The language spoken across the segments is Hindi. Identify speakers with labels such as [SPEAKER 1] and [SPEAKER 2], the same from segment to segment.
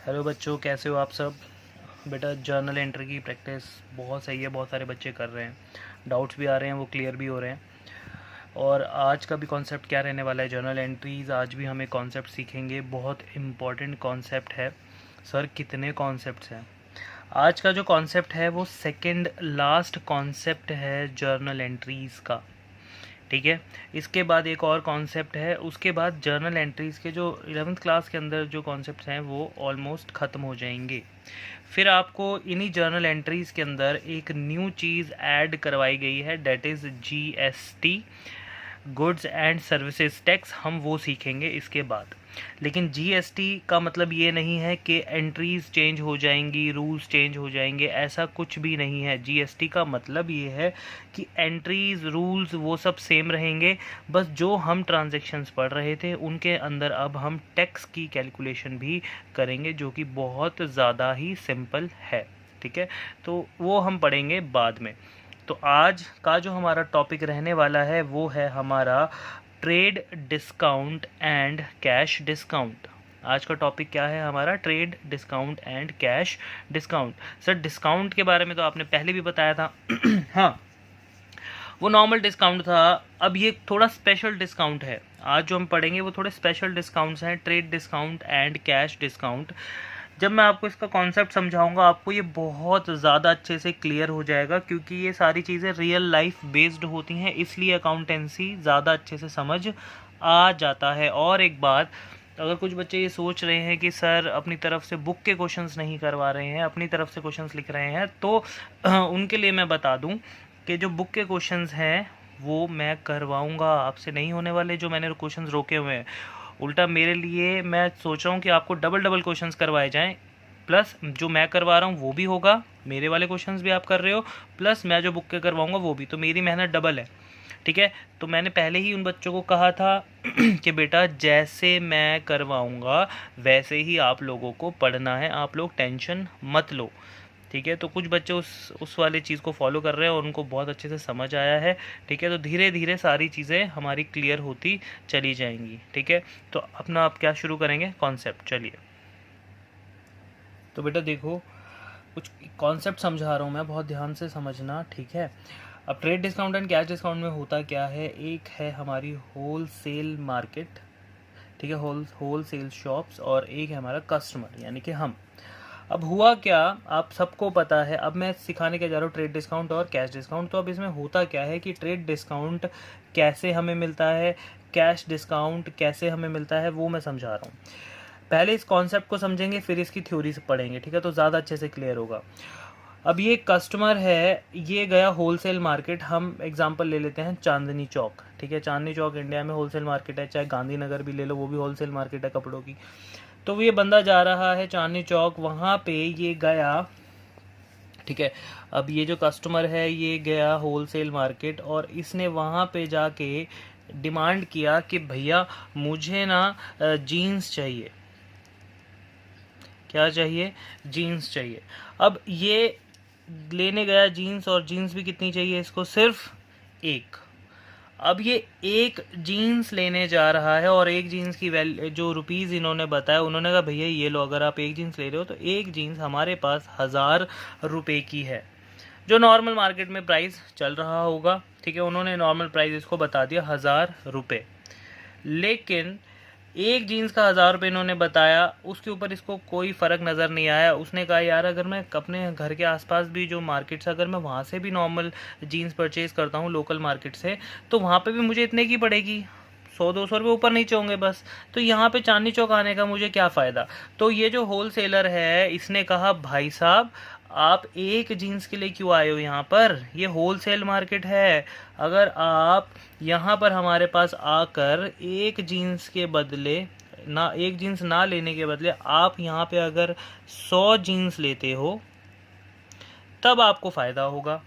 [SPEAKER 1] हेलो बच्चों, कैसे हो आप सब। बेटा जर्नल एंट्री की प्रैक्टिस बहुत सही है, बहुत सारे बच्चे कर रहे हैं, डाउट्स भी आ रहे हैं, वो क्लियर भी हो रहे हैं। और आज का भी कॉन्सेप्ट क्या रहने वाला है, जर्नल एंट्रीज। आज भी हम एक कॉन्सेप्ट सीखेंगे, बहुत इम्पॉर्टेंट कॉन्सेप्ट है। सर कितने कॉन्सेप्ट्स हैं। आज का जो कॉन्सेप्ट है वो सेकंड लास्ट कॉन्सेप्ट है जर्नल एंट्रीज़ का। ठीक है, इसके बाद एक और कॉन्सेप्ट है, उसके बाद जर्नल एंट्रीज़ के जो 11th क्लास के अंदर जो कॉन्सेप्ट्स हैं वो ऑलमोस्ट ख़त्म हो जाएंगे। फिर आपको इन्हीं जर्नल एंट्रीज़ के अंदर एक न्यू चीज़ ऐड करवाई गई है, that is GST, goods and services tax. हम वो सीखेंगे इसके बाद। लेकिन जीएसटी का मतलब ये नहीं है कि एंट्रीज चेंज हो जाएंगी, रूल्स चेंज हो जाएंगे, ऐसा कुछ भी नहीं है। जीएसटी का मतलब ये है कि एंट्रीज, रूल्स वो सब सेम रहेंगे, बस जो हम ट्रांजैक्शंस पढ़ रहे थे उनके अंदर अब हम टैक्स की कैलकुलेशन भी करेंगे, जो कि बहुत ज़्यादा ही सिंपल है। ठीक है, तो वो हम पढ़ेंगे बाद में। तो आज का जो हमारा टॉपिक रहने वाला है वो है हमारा trade discount and cash discount. आज का टॉपिक क्या है हमारा, trade discount and cash discount. Sir discount के बारे में तो आपने पहले भी बताया था हाँ, वो नॉर्मल डिस्काउंट था, अब ये थोड़ा स्पेशल डिस्काउंट है। आज जो हम पढ़ेंगे वो थोड़े स्पेशल डिस्काउंट्स हैं, trade discount and cash discount. जब मैं आपको इसका कॉन्सेप्ट समझाऊंगा आपको ये बहुत ज़्यादा अच्छे से क्लियर हो जाएगा, क्योंकि ये सारी चीज़ें रियल लाइफ बेस्ड होती हैं, इसलिए अकाउंटेंसी ज़्यादा अच्छे से समझ आ जाता है। और एक बात, अगर कुछ बच्चे ये सोच रहे हैं कि सर अपनी तरफ से बुक के क्वेश्चंस नहीं करवा रहे हैं, अपनी तरफ से क्वेश्चंस लिख रहे हैं, तो उनके लिए मैं बता दूं कि जो बुक के क्वेश्चंस हैं वो मैं करवाऊंगा, आपसे नहीं होने वाले जो मैंने क्वेश्चंस रोके हुए हैं। उल्टा मेरे लिए मैं सोच रहा हूँ कि आपको डबल डबल क्वेश्चंस करवाए जाएं, प्लस जो मैं करवा रहा हूँ वो भी होगा, मेरे वाले क्वेश्चंस भी आप कर रहे हो, प्लस मैं जो बुक के करवाऊंगा वो भी, तो मेरी मेहनत डबल है। ठीक है, तो मैंने पहले ही उन बच्चों को कहा था कि बेटा जैसे मैं करवाऊंगा वैसे ही आप लोगों को पढ़ना है, आप लोग टेंशन मत लो। ठीक है, तो कुछ बच्चे उस वाले चीज़ को फॉलो कर रहे हैं और उनको बहुत अच्छे से समझ आया है। ठीक है, तो धीरे धीरे सारी चीज़ें हमारी क्लियर होती चली जाएंगी। ठीक है, तो अपना आप क्या शुरू करेंगे, कॉन्सेप्ट। चलिए, तो बेटा देखो, कुछ कॉन्सेप्ट समझा रहा हूँ मैं, बहुत ध्यान से समझना। ठीक है, अब trade discount and cash discount में होता क्या है, एक है हमारी होल सेल मार्केट, ठीक है, होल सेल शॉप्स, और एक है हमारा कस्टमर यानी कि हम। अब हुआ क्या, आप सबको पता है, अब मैं सिखाने के जा रहा हूँ ट्रेड डिस्काउंट और कैश डिस्काउंट। तो अब इसमें होता क्या है कि ट्रेड डिस्काउंट कैसे हमें मिलता है, कैश डिस्काउंट कैसे हमें मिलता है, वो मैं समझा रहा हूँ। पहले इस कॉन्सेप्ट को समझेंगे, फिर इसकी थ्योरी से पढ़ेंगे। ठीक है, तो ज़्यादा अच्छे से क्लियर होगा। अब ये कस्टमर है, ये गया होलसेल मार्केट, हम एग्जांपल ले लेते हैं चांदनी चौक। ठीक है, चांदनी चौक इंडिया में होलसेल मार्केट है, चाहे गांधीनगर भी ले लो, वो भी होलसेल मार्केट है कपड़ों की। तो ये बंदा जा रहा है चांदनी चौक, वहाँ पे ये गया। ठीक है, अब ये जो कस्टमर है ये गया होलसेल मार्केट, और इसने वहाँ पे जाके डिमांड किया कि भैया मुझे ना जीन्स चाहिए। क्या चाहिए, जीन्स चाहिए। अब ये लेने गया जीन्स, और जीन्स भी कितनी चाहिए इसको, सिर्फ एक। अब ये एक जीन्स लेने जा रहा है, और एक जीन्स की वैल्यू जो रुपीज़ इन्होंने बताया, उन्होंने कहा भैया ये लो, अगर आप एक जीन्स ले रहे हो तो एक जीन्स हमारे पास 1000 रुपये की है, जो नॉर्मल मार्केट में प्राइस चल रहा होगा। ठीक है, उन्होंने नॉर्मल प्राइस इसको बता दिया 1000 रुपये। लेकिन एक जीन्स का 1000 रुपये इन्होंने बताया, उसके ऊपर इसको कोई फ़र्क नज़र नहीं आया। उसने कहा यार अगर मैं अपने घर के आसपास भी जो मार्केट्स, अगर मैं वहाँ से भी नॉर्मल जीन्स परचेज़ करता हूँ लोकल मार्केट से, तो वहाँ पे भी मुझे इतने की पड़ेगी, 100-200 रुपये ऊपर नीचे होंगे बस। तो यहाँ पे चांदनी चौक आने का मुझे क्या फ़ायदा। तो ये जो होल सेलर है इसने कहा भाई साहब आप एक जीन्स के लिए क्यों आए हो यहाँ पर, ये होल सेल मार्केट है। अगर आप यहाँ पर हमारे पास आकर एक जीन्स के बदले ना, एक जीन्स ना लेने के बदले आप यहाँ पे अगर 100 जीन्स लेते हो तब आपको फ़ायदा होगा।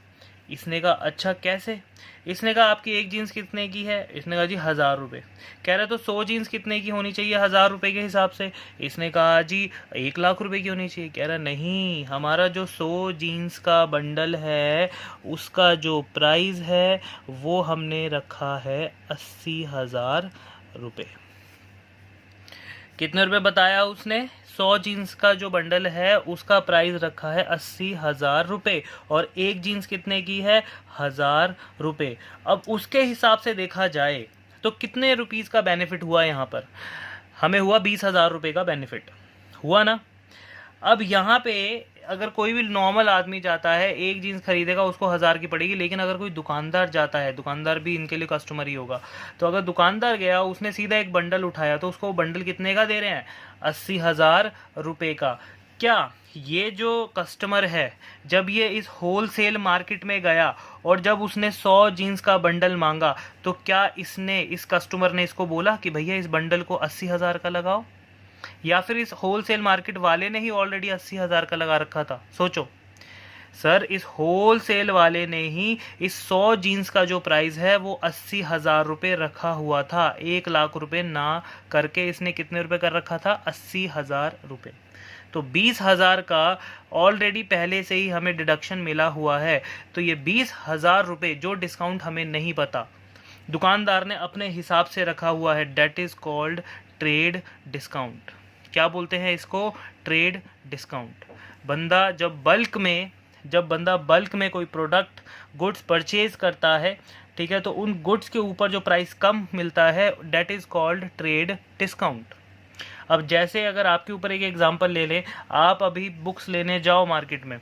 [SPEAKER 1] इसने कहा अच्छा कैसे। इसने कहा आपकी एक जीन्स कितने की है, इसने कहा जी 1000 रुपये। कह रहे तो 100 जीन्स कितने की होनी चाहिए 1000 रुपये के हिसाब से। इसने कहा जी 1,00,000 रुपये की होनी चाहिए। कह रहा नहीं, हमारा जो 100 जीन्स का बंडल है उसका जो प्राइस है वो हमने रखा है 80,000 रुपये। कितने रुपए बताया उसने? 100 जीन्स का जो बंडल है उसका प्राइस रखा है 80,000 रुपये और एक जीन्स कितने की है? 1,000 रुपये। अब उसके हिसाब से देखा जाए तो कितने रुपीस का बेनिफिट हुआ यहाँ पर? हमें हुआ 20,000 रुपये का बेनिफिट हुआ ना। अब यहाँ पे अगर कोई भी नॉर्मल आदमी जाता है एक जीन्स खरीदेगा उसको 1,000 की पड़ेगी, लेकिन अगर कोई दुकानदार जाता है, दुकानदार भी इनके लिए कस्टमर ही होगा, तो अगर दुकानदार गया उसने सीधा एक बंडल उठाया तो उसको बंडल कितने का दे रहे हैं? 80,000 रुपये का। क्या ये जो कस्टमर है जब ये इस होलसेल मार्केट में गया और जब उसने 100 जीन्स का बंडल मांगा तो क्या इस कस्टमर ने इसको बोला कि भैया इस बंडल को 80,000 का लगाओ? या फिर इस होलसेल मार्केट वाले ने ही ऑलरेडी 80,000 का लगा रखा था? सोचो सर, इस होलसेल वाले ने ही इस 100 जीन्स का जो प्राइस है वो 80,000 रुपये रखा हुआ था। 1 लाख रुपए ना करके इसने कितने रुपए कर रखा था? 80,000 रुपये। तो 20,000 का ऑलरेडी पहले से ही हमें डिडक्शन मिला हुआ है। तो ये 20,000 रुपये जो डिस्काउंट हमें नहीं पता, दुकानदार ने अपने हिसाब से रखा हुआ है। That is called trade discount. क्या बोलते हैं इसको? Trade discount. जब बंदा बल्क में कोई प्रोडक्ट गुड्स परचेज करता है, ठीक है, तो उन गुड्स के ऊपर जो प्राइस कम मिलता है that is called trade discount. अब जैसे अगर आपके ऊपर एक एग्जांपल ले लें, आप अभी बुक्स लेने जाओ मार्केट में,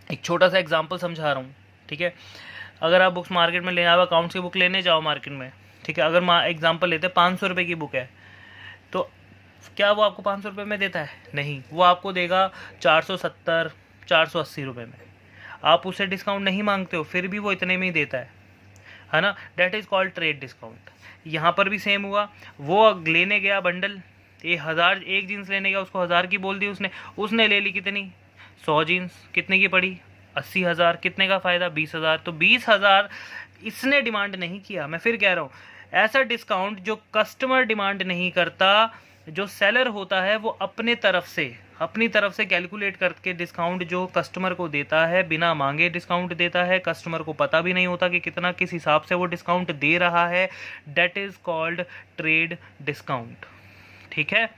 [SPEAKER 1] एक छोटा सा एग्जांपल समझा रहा हूँ, ठीक है। अगर आप बुक्स मार्केट में लेने आओ, अकाउंट्स की बुक लेने जाओ मार्केट में, ठीक है, अगर एग्जांपल लेते हैं 500 रुपये की बुक है, तो क्या वो आपको 500 रुपये में देता है? नहीं, वो आपको देगा 470 480 रुपये में। आप उससे डिस्काउंट नहीं मांगते हो, फिर भी वो इतने में ही देता है ना। That is called trade discount. यहाँ पर भी सेम हुआ। वो लेने गया बंडल, 1,000 एक जीन्स लेने गया, उसको 1,000 की बोल दी उसने ले ली कितनी? 100 जीन्स। कितने की पड़ी? 80,000। कितने का फ़ायदा? 20,000। तो 20,000 इसने डिमांड नहीं किया। मैं फिर कह रहा हूँ, ऐसा डिस्काउंट जो कस्टमर डिमांड नहीं करता, जो सेलर होता है वो अपनी तरफ से कैलकुलेट करके डिस्काउंट जो कस्टमर को देता है, बिना मांगे डिस्काउंट देता है, कस्टमर को पता भी नहीं होता कि कितना, किस हिसाब से वो डिस्काउंट दे रहा है। That is called trade discount. ठीक है,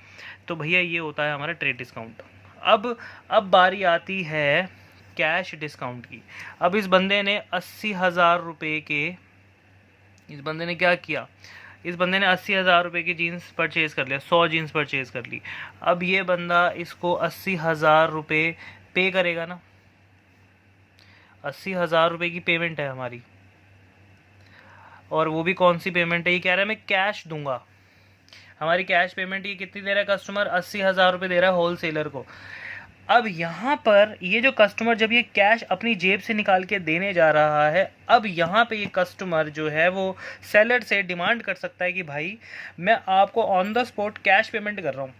[SPEAKER 1] तो भैया ये होता है हमारा ट्रेड डिस्काउंट। अब बारी आती है कैश डिस्काउंट की। अब इस बंदे ने 80,000 रुपये के, इस बंदे ने क्या किया? इस बंदे ने 80,000 रुपये की जीन्स परचेज़ कर लिया, 100 जीन्स परचेज़ कर ली। अब ये बंदा इसको 80,000 रुपये पे करेगा ना। 80,000 रुपये की पेमेंट है हमारी, और वो भी कौन सी पेमेंट है? ये कह रहा है मैं कैश दूंगा। हमारी कैश पेमेंट ये कितनी दे रहा है कस्टमर? 80,000 रुपये दे रहा है होलसेलर को। अब यहाँ पर ये जो कस्टमर जब ये कैश अपनी जेब से निकाल के देने जा रहा है, अब यहाँ पे ये कस्टमर जो है वो सेलर से डिमांड कर सकता है कि भाई मैं आपको on the spot cash payment कर रहा हूँ,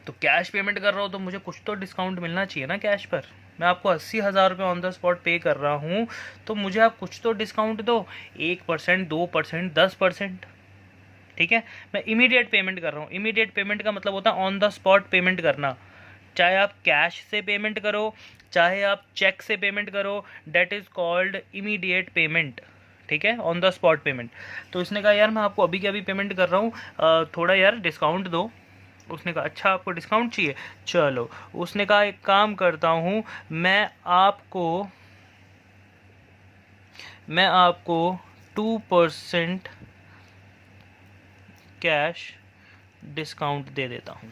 [SPEAKER 1] तो कैश पेमेंट कर रहा हूँ तो मुझे कुछ तो डिस्काउंट मिलना चाहिए ना कैश पर। मैं आपको 80,000 रुपये ऑन द स्पॉट पे कर रहा हूँ, तो मुझे आप कुछ तो डिस्काउंट दो, 1%, 2%, 10%। ठीक है, मैं इमीडिएट पेमेंट कर रहा हूँ। इमीडिएट पेमेंट का मतलब होता है ऑन द स्पॉट पेमेंट करना, चाहे आप कैश से पेमेंट करो, चाहे आप चेक से पेमेंट करो, that is called immediate payment. ठीक है, ऑन द स्पॉट पेमेंट। तो इसने कहा यार मैं आपको अभी के अभी पेमेंट कर रहा हूँ, थोड़ा यार डिस्काउंट दो। उसने कहा अच्छा आपको डिस्काउंट चाहिए, चलो। उसने कहा एक काम करता हूँ, मैं आपको 2% कैश डिस्काउंट दे देता हूँ।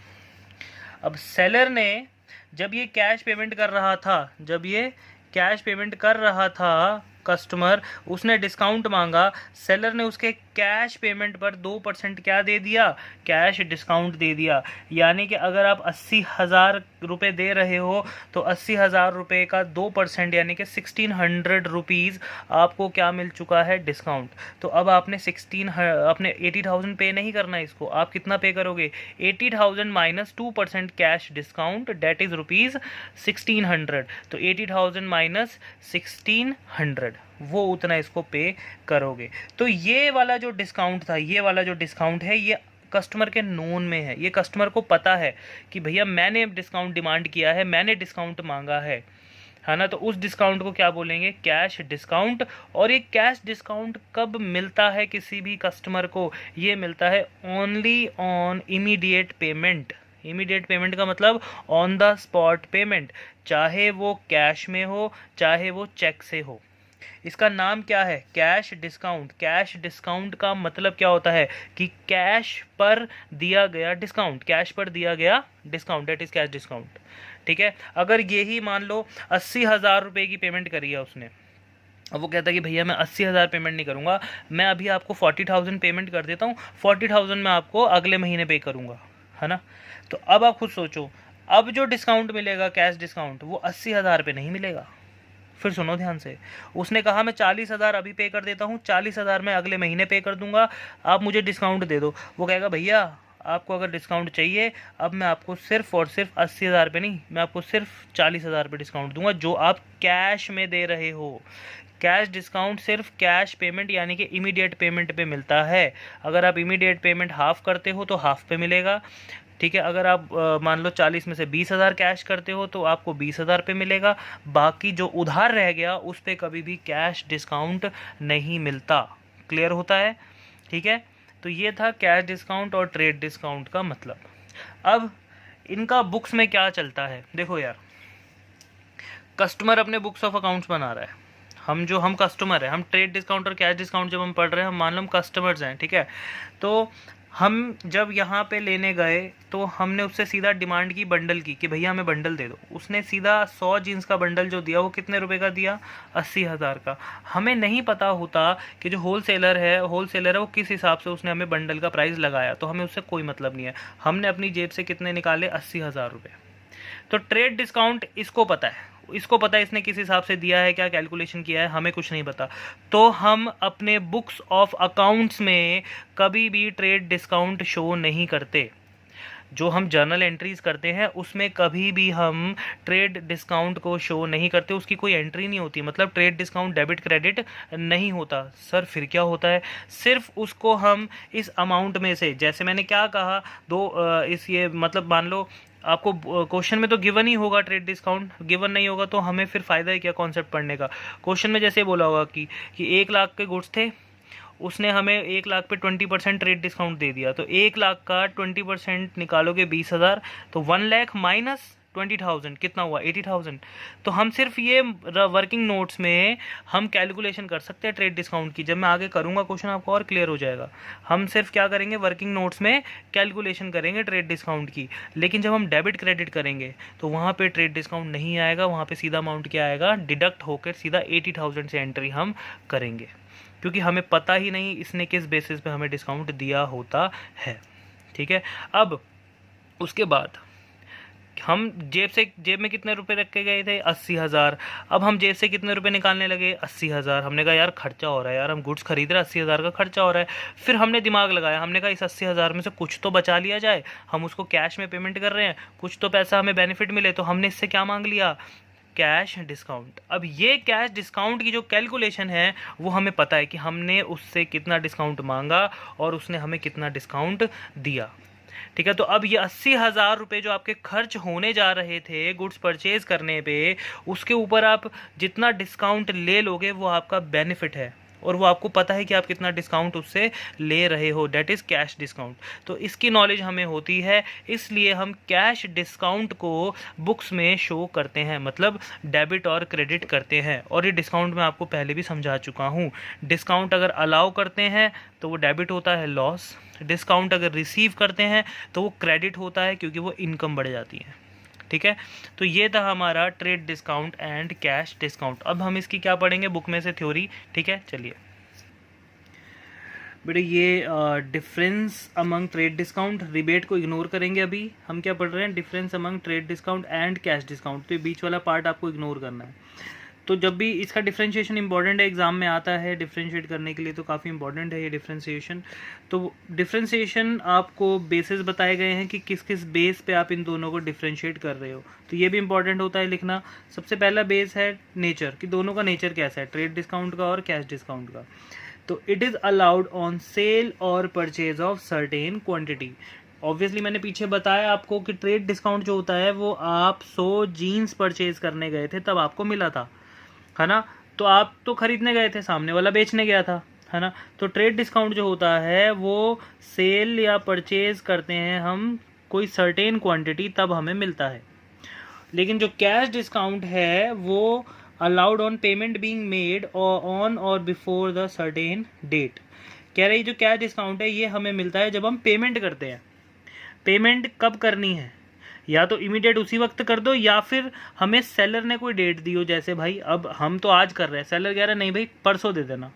[SPEAKER 1] अब सेलर ने जब ये कैश पेमेंट कर रहा था कस्टमर, उसने डिस्काउंट मांगा, सेलर ने उसके कैश पेमेंट पर 2% क्या दे दिया? कैश डिस्काउंट दे दिया। यानी कि अगर आप 80,000 रुपये दे रहे हो तो 80,000 रुपये का 2% यानी कि 1,600 रुपीज़ आपको क्या मिल चुका है? डिस्काउंट। तो अब आपने 80,000 पे नहीं करना इसको, आप कितना पे करोगे? 80,000 minus 2% cash discount, that is ₹1,600। तो 80,000 माइनस 1,600, वो उतना इसको पे करोगे। तो ये वाला जो डिस्काउंट था, ये वाला जो डिस्काउंट है, ये कस्टमर के नोन में है। ये कस्टमर को पता है कि भैया मैंने डिस्काउंट डिमांड किया है, मैंने डिस्काउंट मांगा है। है ना। तो उस डिस्काउंट को क्या बोलेंगे, कैश डिस्काउंट। और ये कैश डिस्काउंट कब मिलता है किसी भी कस्टमर को, ये मिलता है only on immediate payment. Immediate payment का मतलब ऑन द स्पॉट पेमेंट, चाहे वो कैश में हो चाहे वो चेक से हो। इसका नाम क्या है, कैश डिस्काउंट। कैश डिस्काउंट का मतलब क्या होता है कि कैश पर दिया गया डिस्काउंट, कैश पर दिया गया discount, that is cash discount. ठीक है। अगर यही मान लो 80,000 रुपये की पेमेंट करी है उसने, अब वो कहता है कि भैया मैं 80,000 पेमेंट नहीं करूँगा, मैं अभी आपको 40,000 पेमेंट कर देता हूँ, 40,000 मैं आपको अगले महीने पे करूँगा, है ना। तो अब आप खुद सोचो, अब जो डिस्काउंट मिलेगा कैश डिस्काउंट, वो 80,000 पे नहीं मिलेगा। फिर सुनो ध्यान से, उसने कहा मैं 40,000 अभी पे कर देता हूँ, 40,000 मैं अगले महीने पे कर दूंगा, आप मुझे डिस्काउंट दे दो। वो कहेगा भैया आपको अगर डिस्काउंट चाहिए, अब मैं आपको सिर्फ और सिर्फ 80,000 पे नहीं, मैं आपको सिर्फ 40,000 पे डिस्काउंट दूंगा, जो आप कैश में दे रहे हो। कैश डिस्काउंट सिर्फ कैश पेमेंट यानी कि इमीडिएट पेमेंट पे मिलता है। अगर आप इमीडिएट पेमेंट हाफ करते हो तो हाफ पे मिलेगा। ठीक है। अगर आप मान लो 40 में से 20,000 कैश करते हो तो आपको 20,000 पे मिलेगा। बाकी जो उधार रह गया उस पर कभी भी कैश डिस्काउंट नहीं मिलता। क्लियर होता है। ठीक है। तो ये था कैश डिस्काउंट और ट्रेड डिस्काउंट का मतलब। अब इनका बुक्स में क्या चलता है, देखो यार, कस्टमर अपने बुक्स ऑफ अकाउंट्स बना रहा है, हम कस्टमर है, हम ट्रेड डिस्काउंट और कैश डिस्काउंट जब हम पढ़ रहे हैं, हम मान लो हम कस्टमर्स हैं। ठीक है। तो हम जब यहाँ पे लेने गए तो हमने उससे सीधा डिमांड की बंडल की कि भैया हमें बंडल दे दो। उसने सीधा 100 जीन्स का बंडल जो दिया वो कितने रुपए का दिया, 80,000 का। हमें नहीं पता होता कि जो होलसेलर है वो किस हिसाब से उसने हमें बंडल का प्राइस लगाया, तो हमें उससे कोई मतलब नहीं है। हमने अपनी जेब से कितने निकाले, 80,000 रुपये। तो ट्रेड डिस्काउंट इसको पता है, इसने किस हिसाब से दिया है, क्या कैलकुलेशन किया है, हमें कुछ नहीं पता। तो हम अपने बुक्स ऑफ अकाउंट्स में कभी भी ट्रेड डिस्काउंट शो नहीं करते। जो हम जर्नल एंट्रीज करते हैं उसमें कभी भी हम ट्रेड डिस्काउंट को शो नहीं करते, उसकी कोई एंट्री नहीं होती। मतलब ट्रेड डिस्काउंट डेबिट क्रेडिट नहीं होता। सर फिर क्या होता है, सिर्फ उसको हम इस अमाउंट में से, जैसे मैंने क्या कहा, इस ये मतलब मान लो आपको क्वेश्चन में तो गिवन ही होगा ट्रेड डिस्काउंट, गिवन नहीं होगा तो हमें फिर फ़ायदा है क्या कॉन्सेप्ट पढ़ने का। क्वेश्चन में जैसे बोला होगा कि 1 लाख के गुड्स थे, उसने हमें 1 लाख पे 20% ट्रेड डिस्काउंट दे दिया, तो 1 लाख का 20% निकालोगे 20,000, तो 1 लाख माइनस 20,000 कितना हुआ, 80,000। तो हम सिर्फ ये वर्किंग नोट्स में हम कैलकुलेशन कर सकते हैं ट्रेड डिस्काउंट की। जब मैं आगे करूँगा क्वेश्चन आपको और क्लियर हो जाएगा। हम सिर्फ क्या करेंगे, वर्किंग नोट्स में कैलकुलेशन करेंगे ट्रेड डिस्काउंट की। लेकिन जब हम डेबिट क्रेडिट करेंगे तो वहाँ पे ट्रेड डिस्काउंट नहीं आएगा, वहाँ पे सीधा अमाउंट क्या आएगा, डिडक्ट होकर सीधा 80,000 से एंट्री हम करेंगे, क्योंकि हमें पता ही नहीं इसने किस बेसिस पे हमें डिस्काउंट दिया होता है। ठीक है। अब उसके बाद हम जेब में कितने रुपए रख के गए थे, 80,000। अब हम जेब से कितने रुपए निकालने लगे, 80,000। हमने कहा यार खर्चा हो रहा है, यार हम गुड्स खरीद रहे हैं, 80,000 का खर्चा हो रहा है। फिर हमने दिमाग लगाया, हमने कहा इस 80,000 में से कुछ तो बचा लिया जाए, हम उसको कैश में पेमेंट कर रहे हैं, कुछ तो पैसा हमें बेनिफिट मिले। तो हमने इससे क्या मांग लिया, कैश डिस्काउंट। अब ये कैश डिस्काउंट की जो कैलकुलेशन है वो हमें पता है कि हमने उससे कितना डिस्काउंट मांगा और उसने हमें कितना डिस्काउंट दिया। ठीक है। तो अब ये 80,000 रुपये जो आपके खर्च होने जा रहे थे गुड्स परचेज करने पे, उसके ऊपर आप जितना डिस्काउंट ले लोगे वो आपका बेनिफिट है, और वो आपको पता है कि आप कितना डिस्काउंट उससे ले रहे हो, डेट इज़ कैश डिस्काउंट। तो इसकी नॉलेज हमें होती है, इसलिए हम कैश डिस्काउंट को बुक्स में शो करते हैं, मतलब डेबिट और क्रेडिट करते हैं। और ये डिस्काउंट मैं आपको पहले भी समझा चुका हूँ। डिस्काउंट अगर अलाउ करते हैं तो वो डेबिट होता है, लॉस। डिस्काउंट अगर रिसीव करते हैं तो वो क्रेडिट होता है, क्योंकि वो इनकम बढ़ जाती है। ठीक है। तो ये था हमारा trade discount and cash discount. अब हम इसकी क्या पढ़ेंगे बुक में से, थ्योरी। ठीक है। चलिए बेटे, ये difference among trade discount, rebate को इग्नोर करेंगे। अभी हम क्या पढ़ रहे हैं, difference among trade discount and cash discount. तो ये बीच वाला पार्ट आपको इग्नोर करना है। तो जब भी इसका डिफ्रेंशिएशन इंपॉर्टेंट है, एग्जाम में आता है डिफ्रेंशिएट करने के लिए, तो काफ़ी इंपॉर्टेंट है ये डिफ्रेंशिएशन। तो डिफ्रेंशिएशन आपको बेसिस बताए गए हैं कि किस किस बेस पे आप इन दोनों को डिफ्रेंशिएट कर रहे हो, तो ये भी इंपॉर्टेंट होता है लिखना। सबसे पहला बेस है नेचर, कि दोनों का नेचर कैसा है, ट्रेड डिस्काउंट का और कैश डिस्काउंट का। तो it is allowed on sale और purchase of certain quantity. Obviously मैंने पीछे बताया आपको कि ट्रेड डिस्काउंट जो होता है वो आप 100 जीन्स परचेज करने गए थे तब आपको मिला था, है ना। तो आप तो खरीदने गए थे, सामने वाला बेचने गया था, है ना। तो ट्रेड डिस्काउंट जो होता है वो सेल या परचेज करते हैं हम कोई सर्टेन क्वांटिटी, तब हमें मिलता है। लेकिन जो कैश डिस्काउंट है वो allowed on payment being made on और बिफोर द सर्टेन डेट। कह रही जो कैश डिस्काउंट है ये हमें मिलता है जब हम पेमेंट करते हैं। पेमेंट कब करनी है, या तो इमीडिएट उसी वक्त कर दो, या फिर हमें सेलर ने कोई डेट दी हो, जैसे भाई अब हम तो आज कर रहे हैं, सेलर कह रहा है नहीं भाई परसों दे देना,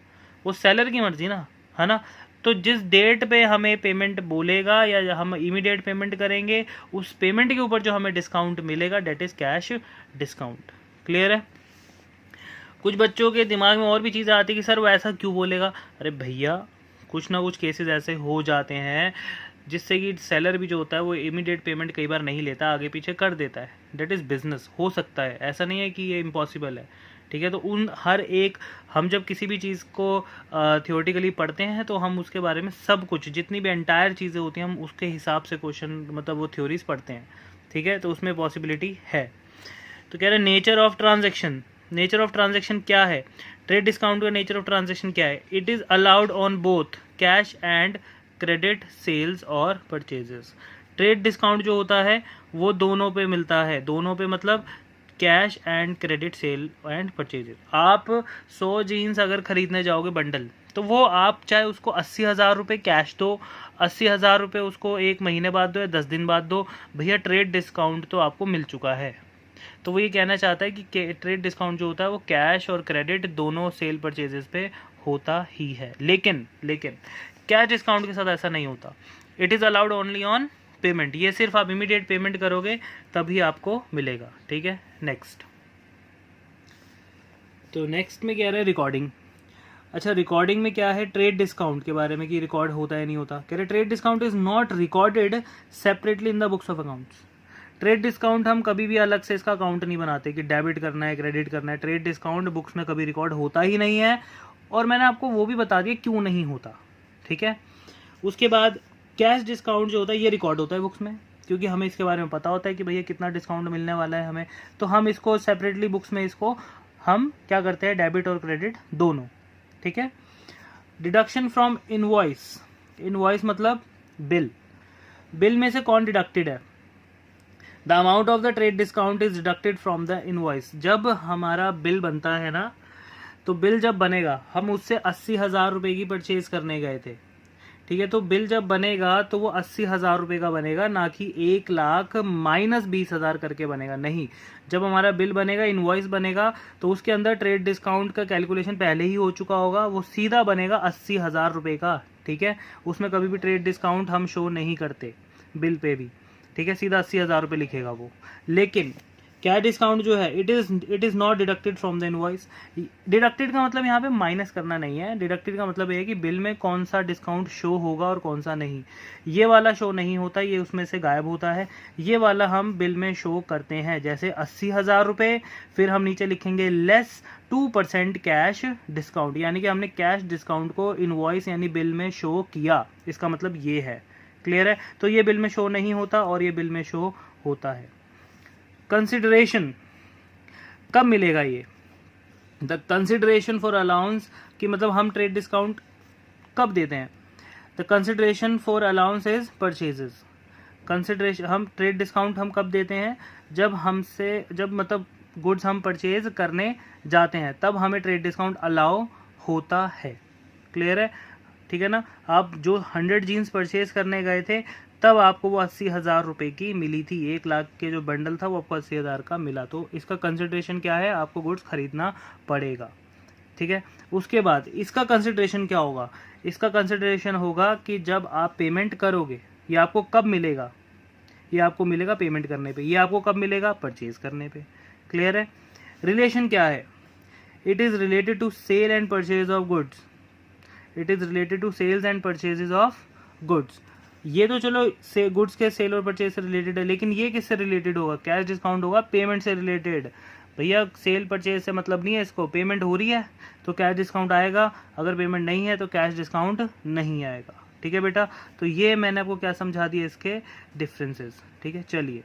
[SPEAKER 1] वो सेलर की मर्जी ना, है ना। तो जिस डेट पे हमें पेमेंट बोलेगा या हम इमीडिएट पेमेंट करेंगे, उस पेमेंट के ऊपर जो हमें डिस्काउंट मिलेगा that is cash discount. Clear है। कुछ बच्चों के दिमाग में और भी चीज़ें आती है कि सर वो ऐसा क्यों बोलेगा। अरे भैया कुछ ना कुछ केसेस ऐसे हो जाते हैं जिससे कि सेलर भी जो होता है वो इमीडिएट पेमेंट कई बार नहीं लेता, आगे पीछे कर देता है। डेट इज़ बिजनेस, हो सकता है, ऐसा नहीं है कि ये इम्पॉसिबल है। ठीक है। तो उन हर एक, हम जब किसी भी चीज़ को थियोरेटिकली पढ़ते हैं तो हम उसके बारे में सब कुछ, जितनी भी एंटायर चीज़ें होती हैं हम उसके हिसाब से क्वेश्चन मतलब वो थ्योरीज पढ़ते हैं। ठीक है। तो उसमें पॉसिबिलिटी है। तो कह रहे हैं nature of transaction. Nature of transaction क्या है, ट्रेड डिस्काउंट का नेचर ऑफ ट्रांजेक्शन क्या है। It is allowed on both cash and credit sales और परचेजेस। ट्रेड डिस्काउंट जो होता है वो दोनों पे मिलता है, दोनों पे मतलब cash and credit sale and purchases. आप 100 जीन्स अगर खरीदने जाओगे बंडल, तो वो आप चाहे उसको 80,000 रुपये कैश दो, 80,000 रुपये उसको 1 महीने बाद दो या 10 दिन बाद दो, भैया ट्रेड डिस्काउंट तो आपको मिल चुका है। तो वो ये कहना चाहता है कि ट्रेड डिस्काउंट जो होता है वो कैश और क्रेडिट दोनों सेल परचेजेस पे होता ही है। लेकिन कैश डिस्काउंट के साथ ऐसा नहीं होता। It is allowed only on payment. ये सिर्फ आप इमीडिएट पेमेंट करोगे तभी आपको मिलेगा। ठीक है। नेक्स्ट, तो नेक्स्ट में क्या रहा है, रिकॉर्डिंग। अच्छा, रिकॉर्डिंग में क्या है, ट्रेड डिस्काउंट के बारे में कि रिकॉर्ड होता है नहीं होता। कह रहे trade discount is not recorded separately in the books of accounts. Trade discount हम कभी भी अलग से इसका अकाउंट नहीं बनाते कि डेबिट करना है क्रेडिट करना है। ट्रेड डिस्काउंट बुक्स में कभी रिकॉर्ड होता ही नहीं है, और मैंने आपको वो भी बता दिया क्यों नहीं होता। ठीक है। उसके बाद कैश डिस्काउंट जो होता है ये रिकॉर्ड होता है बुक्स में, क्योंकि हमें इसके बारे में पता होता है कि भैया कितना डिस्काउंट मिलने वाला है हमें, तो हम इसको सेपरेटली बुक्स में इसको हम क्या करते हैं, डेबिट और क्रेडिट दोनों। ठीक है। Deduction from invoice. इनवॉइस मतलब बिल। बिल में से कौन डिडक्टेड है, the amount of the trade discount is deducted from the invoice. जब हमारा बिल बनता है ना, तो बिल जब बनेगा, हम उससे 80,000 रुपये की परचेज करने गए थे। ठीक है। तो बिल जब बनेगा तो वो 80,000 रुपये का बनेगा, ना कि 1,00,000 माइनस 20,000 करके बनेगा। नहीं, जब हमारा बिल बनेगा, इनवॉइस बनेगा, तो उसके अंदर ट्रेड डिस्काउंट का कैलकुलेशन पहले ही हो चुका होगा, वो सीधा बनेगा 80,000 रुपये का। ठीक है। उसमें कभी भी ट्रेड डिस्काउंट हम शो नहीं करते बिल पे भी। ठीक है। सीधा 80,000 रुपये लिखेगा वो। लेकिन क्या डिस्काउंट जो है, it is not deducted from the invoice. Deducted का मतलब यहाँ पे माइनस करना नहीं है। डिडक्टेड का मतलब ये है कि बिल में कौन सा डिस्काउंट शो होगा और कौन सा नहीं। ये वाला शो नहीं होता, ये उसमें से गायब होता है। ये वाला हम बिल में शो करते हैं, जैसे 80,000 रुपये, फिर हम नीचे लिखेंगे लेस 2% कैश डिस्काउंट, यानी कि हमने कैश डिस्काउंट को इनवॉइस यानी बिल में शो किया। इसका मतलब ये है। क्लियर है। तो ये बिल में शो नहीं होता और ये बिल में शो होता है। कंसिडरेशन कब मिलेगा ये, द कंसिडरेशन फॉर अलाउंस, कि मतलब हम ट्रेड डिस्काउंट कब देते हैं। The consideration for allowance is purchases. Consideration, हम ट्रेड डिस्काउंट हम कब देते हैं, जब मतलब गुड्स हम परचेज करने जाते हैं तब हमें ट्रेड डिस्काउंट अलाउ होता है। क्लियर है। ठीक है ना। आप जो 100 जीन्स परचेज करने गए थे तब आपको वो 80,000 रुपये की मिली थी। 1,00,000 के जो बंडल था वो आपको 80,000 का मिला, तो इसका कंसिडरेशन क्या है, आपको गुड्स खरीदना पड़ेगा। ठीक है। उसके बाद इसका कंसिडरेशन क्या होगा, इसका कंसिडरेशन होगा कि जब आप पेमेंट करोगे, ये आपको कब मिलेगा, ये आपको मिलेगा पेमेंट करने पे। ये आपको कब मिलेगा, परचेज करने पे। क्लियर है। रिलेशन क्या है, it is related to sale and purchase of goods. It is related to sales and purchases of goods. ये तो चलो से गुड्स के सेल और परचेज से रिलेटेड है, लेकिन ये किससे रिलेटेड होगा, कैश डिस्काउंट होगा पेमेंट से रिलेटेड। भैया सेल परचेज से मतलब नहीं है इसको, पेमेंट हो रही है तो कैश डिस्काउंट आएगा, अगर पेमेंट नहीं है तो कैश डिस्काउंट नहीं आएगा। ठीक है बेटा। तो ये मैंने आपको क्या समझा दिया, इसके डिफरेंसेस। ठीक है, चलिए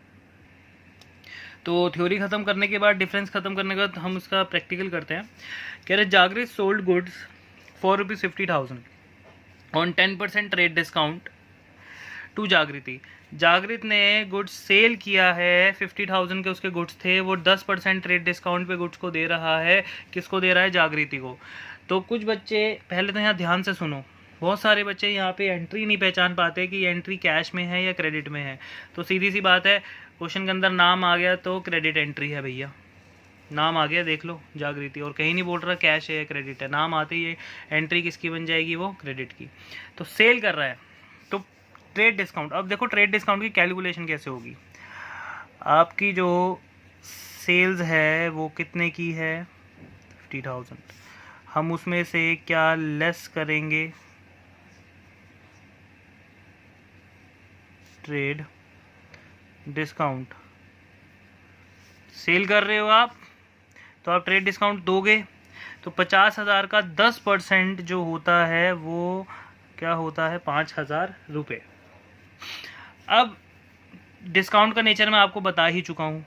[SPEAKER 1] तो थ्योरी खत्म करने के बाद, डिफरेंस खत्म करने के बाद हम इसका प्रैक्टिकल करते हैं। कह रहे Jagrit sold goods for ₹50,000 on 10% trade discount to Jagriti. Jagrit ने गुड्स सेल किया है, 50,000 के उसके गुड्स थे, वो 10% ट्रेड डिस्काउंट पे गुड्स को दे रहा है। किसको दे रहा है? जागृति को। तो कुछ बच्चे, पहले तो यहाँ ध्यान से सुनो, बहुत सारे बच्चे यहाँ पे एंट्री नहीं पहचान पाते कि एंट्री कैश में है या क्रेडिट में है। तो सीधी सी बात है, क्वेश्चन के अंदर नाम आ गया तो क्रेडिट एंट्री है भैया, नाम आ गया, देख लो जागृति, और कहीं नहीं बोल रहा कैश है या क्रेडिट है, नाम आते ही एंट्री किसकी बन जाएगी? वो क्रेडिट की। तो सेल कर रहा है, तो ट्रेड डिस्काउंट। अब देखो ट्रेड डिस्काउंट की कैलकुलेशन कैसे होगी। आपकी जो सेल्स है वो कितने की है? 50,000। हम उसमें से क्या लेस करेंगे? Trade discount. सेल कर रहे हो आप, तो आप ट्रेड डिस्काउंट दोगे, तो 50,000 का 10% जो होता है वो क्या होता है? 5,000 रुपये। अब डिस्काउंट का नेचर मैं आपको बता ही चुका हूँ।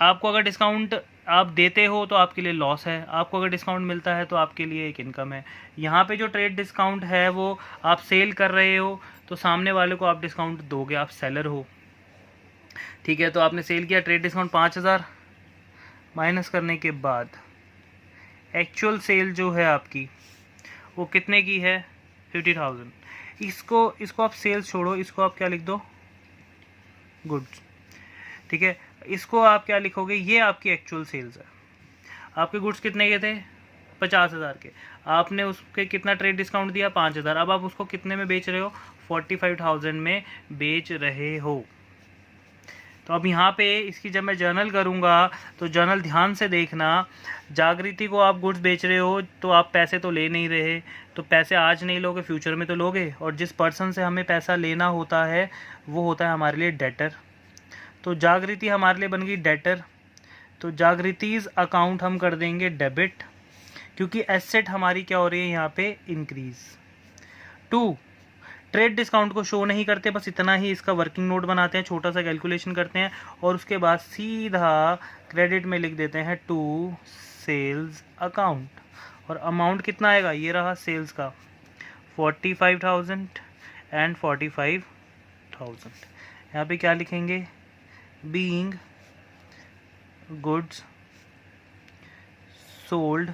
[SPEAKER 1] आपको अगर डिस्काउंट आप देते हो तो आपके लिए लॉस है, आपको अगर डिस्काउंट मिलता है तो आपके लिए एक इनकम है। यहाँ पे जो ट्रेड डिस्काउंट है वो आप सेल कर रहे हो, तो सामने वाले को आप डिस्काउंट दोगे, आप सेलर हो। ठीक है, तो आपने सेल किया, ट्रेड डिस्काउंट 5,000 माइनस करने के बाद एक्चुअल सेल जो है आपकी वो कितने की है? 50,000। इसको आप सेल्स छोड़ो, इसको आप क्या लिख दो? गुड्स। ठीक है, इसको आप क्या लिखोगे? ये आपकी एक्चुअल सेल्स है। आपके गुड्स कितने के थे? 50,000 के। आपने उसके कितना ट्रेड डिस्काउंट दिया? 5,000। अब आप उसको कितने में बेच रहे हो? 45,000 में बेच रहे हो। तो अब यहाँ पे इसकी जब मैं जर्नल करूँगा तो जर्नल ध्यान से देखना। जागृति को आप गुड्स बेच रहे हो तो आप पैसे तो ले नहीं रहे, तो पैसे आज नहीं लोगे, फ्यूचर में तो लोगे। और जिस पर्सन से हमें पैसा लेना होता है वो होता है हमारे लिए डेटर। तो जागृति हमारे लिए बन गई डेटर, तो जागृतिज अकाउंट हम कर देंगे डेबिट, क्योंकि एसेट हमारी क्या हो रही है यहाँ पे? इंक्रीज। 2, ट्रेड डिस्काउंट को शो नहीं करते, बस इतना ही इसका वर्किंग नोट बनाते हैं, छोटा सा कैलकुलेशन करते हैं और उसके बाद सीधा क्रेडिट में लिख देते हैं टू सेल्स अकाउंट। और अमाउंट कितना आएगा? ये रहा सेल्स का 45,000 एंड 45,000। यहाँ पे क्या लिखेंगे? Being goods sold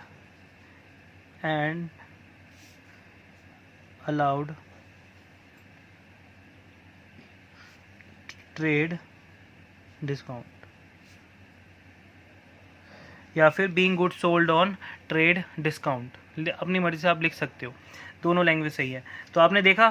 [SPEAKER 1] and allowed trade discount, या फिर being goods sold on trade discount, अपनी मर्जी से आप लिख सकते हो, दोनों लैंग्वेज सही है। तो आपने देखा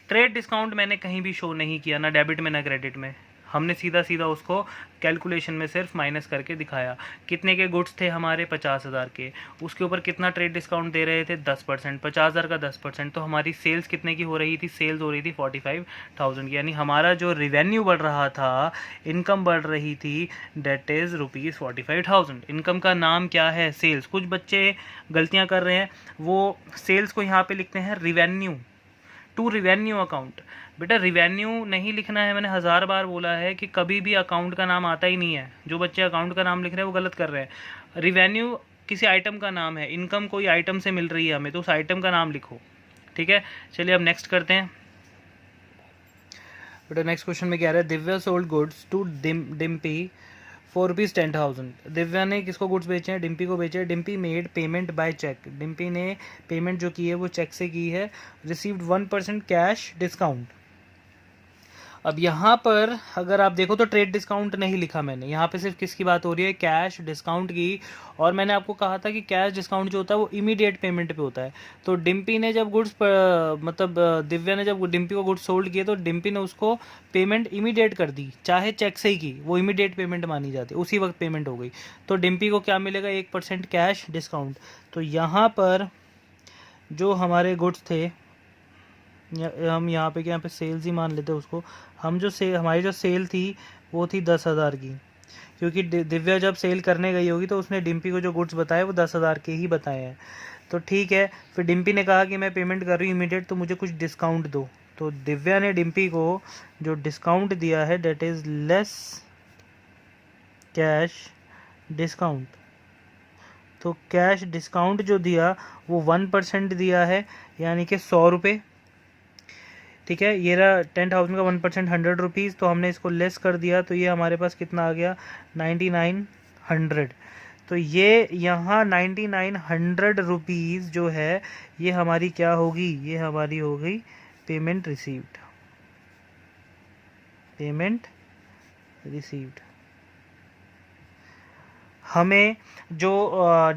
[SPEAKER 1] ट्रेड डिस्काउंट मैंने कहीं भी शो नहीं किया, ना डेबिट में ना क्रेडिट में, हमने सीधा सीधा उसको कैलकुलेशन में सिर्फ माइनस करके दिखाया। कितने के गुड्स थे हमारे? 50,000 के, उसके ऊपर कितना ट्रेड डिस्काउंट दे रहे थे? 10%, 50,000 का 10%, तो हमारी सेल्स कितने की हो रही थी? सेल्स हो रही थी 45,000 की, यानी हमारा जो रिवेन्यू बढ़ रहा था, इनकम बढ़ रही थी, डेट इज़ ₹45,000। इनकम का नाम क्या है? सेल्स। कुछ बच्चे गलतियाँ कर रहे हैं, वो सेल्स को यहाँ पर लिखते हैं रिवेन्यू, टू रिवेन्यू अकाउंट। बेटा रिवेन्यू नहीं लिखना है, मैंने 1000 बार बोला है कि कभी भी अकाउंट का नाम आता ही नहीं है। जो बच्चे अकाउंट का नाम लिख रहे हैं वो गलत कर रहे हैं। रिवेन्यू किसी आइटम का नाम है, इनकम कोई आइटम से मिल रही है हमें, तो उस आइटम का नाम लिखो। ठीक है, चलिए अब नेक्स्ट करते हैं। बेटा नेक्स्ट क्वेश्चन में क्या रहा है? Divya sold goods to Dimpy for ₹10,000। Divya ने किसको गुड्स बेचे हैं? डिम्पी को बेचे हैं। Dimpy made payment by cheque. Dimpy ने पेमेंट जो की है वो चेक से की है। Received 1% cash discount. अब यहाँ पर अगर आप देखो तो ट्रेड डिस्काउंट नहीं लिखा मैंने, यहाँ पे सिर्फ किसकी बात हो रही है? कैश डिस्काउंट की। और मैंने आपको कहा था कि कैश डिस्काउंट जो होता है वो इमीडिएट पेमेंट पे होता है। तो डिम्पी ने जब गुड्स दिव्या ने जब डिम्पी को गुड्स सोल्ड किए तो डिम्पी ने उसको पेमेंट इमीडिएट कर दी, चाहे चेक से ही की, वो इमीडिएट पेमेंट मानी जाती है, उसी वक्त पेमेंट हो गई। तो डिम्पी को क्या मिलेगा? 1% कैश डिस्काउंट। तो यहाँ पर जो हमारे गुड्स थे, हम यहाँ पे सेल्स ही मान लेते हैं उसको, हम जो हमारी जो सेल थी वो थी 10,000 की, क्योंकि दिव्या जब सेल करने गई होगी तो उसने डिम्पी को जो गुड्स बताए वो 10,000 के ही बताए हैं। तो ठीक है, फिर डिम्पी ने कहा कि मैं पेमेंट कर रही हूँ इमीडिएट, तो मुझे कुछ डिस्काउंट दो। तो दिव्या ने डिम्पी को जो डिस्काउंट दिया है that is less cash discount. तो कैश डिस्काउंट जो दिया वो 1% दिया है, यानी कि 100 रुपये। ठीक है, ये रहा 10,000 का 1% 100 रुपीज़। तो हमने इसको लेस कर दिया तो ये हमारे पास कितना आ गया 9900। तो ये यहाँ 9900 रुपीज़ जो है ये हमारी क्या होगी, ये हमारी हो गई पेमेंट रिसीव्ड। Payment received. हमें जो